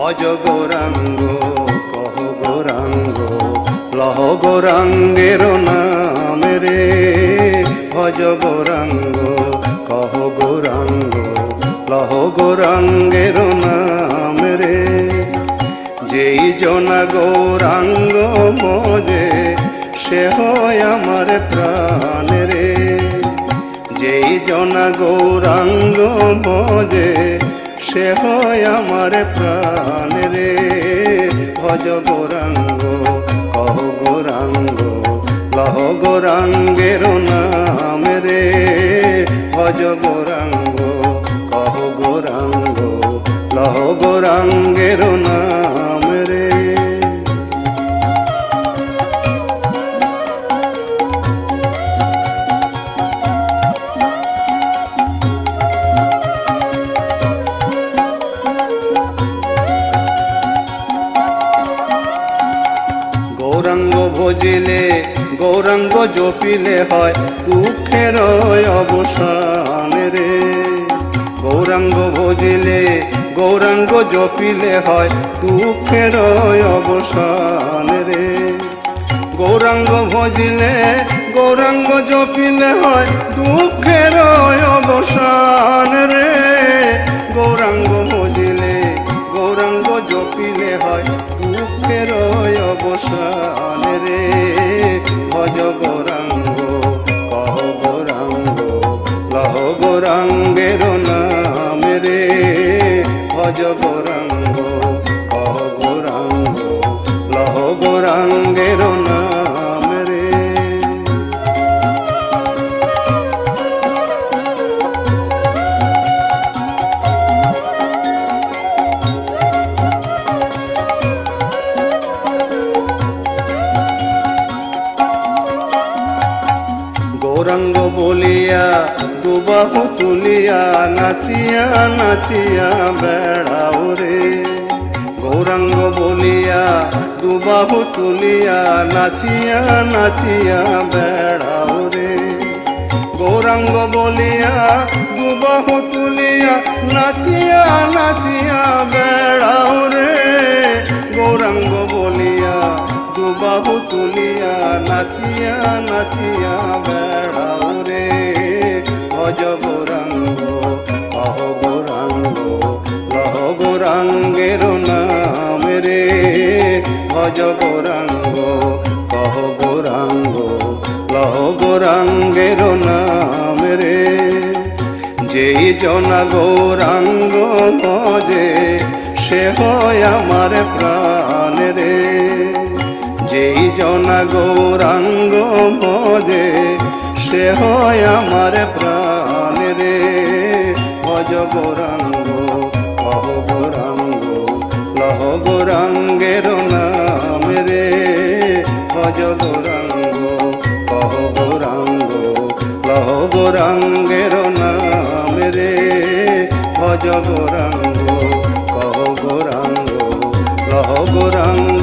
ভজ গৌরাঙ্গ কহ গৌরাঙ্গ লহ গৌরাঙ্গের নাম রে। ভজ গৌরাঙ্গ কহ গৌরাঙ্গ লহ গৌরাঙ্গের নাম রে। যেই জনা গৌরাঙ্গ ভজে সে হয় আমার প্রাণ রে। যেই জনা গৌরাঙ্গ ভজে সে হয় আমার প্রাণ রে। ভজ গৌরাঙ্গ কহ গৌরাঙ্গ লহ গৌরাঙ্গের নাম রে। ভজ গৌরাঙ্গ কহ গৌরাঙ্গ লহ গৌরাঙ্গের নাম রে। গৌরাঙ্গ ভজিলে গৌরাঙ্গ জপিলে হয় দুঃখের অবসান রে। গৌরাঙ্গ ভজিলে গৌরাঙ্গ জপিলে হয় দুঃখের অবসান রে। গৌরাঙ্গ ভজিলে গৌরাঙ্গ জপিলে হয় দুঃখের অবসান রে। গৌরাঙ্গ ভজিলে গৌরাঙ্গ জপিলে হয় দুঃখের অবসান রে। ভজ গৌরাঙ্গ কহ গৌরাঙ্গ লহ গৌরাঙ্গের নাম রে। ভজ গৌরাঙ্গ কহ গৌরাঙ্গ লহ গৌরাঙ্গের নাম রে। গৌরাঙ্গ বলিয়া দুবাহু তুলিয়া নাচিয়া নাচিয়া বেড়াও রে। গৌরাঙ্গ বলিয়া দুবাহু তুলিয়া নাচিয়া নাচিয়া বেড়াও রে। গৌরাঙ্গ বলিয়া দুবাহু তুলিয়া নাচিয়া নাচিয়া বেড়াও রে। গৌরাঙ্গ বলিয়া দুবাহু তুলিয়া নাচিয়া নাচিয়া বেড়াও রে। ভজ গৌরাঙ্গ কহ গৌরাঙ্গ লহ গৌরাঙ্গের নাম রে। ভজ গৌরাঙ্গ কহ গৌরাঙ্গ লহ গৌরাঙ্গের নাম রে। যেই জনা গৌরাঙ্গ ভজে সে হয় আমার প্রাণ রে। যেই জনা গৌরাঙ্গ ভজে সে হয় আমার প্রাণ রে। ভজ গৌরাঙ্গ কহ গৌরাঙ্গ লহ গৌরাঙ্গের নাম রে। ভজ গৌরাঙ্গ কহ গৌরাঙ্গ লহ গৌরাঙ্গের নাম রে। ভজ গৌরাঙ্গ কহ গৌরাঙ্গ লহ গৌরাঙ্গ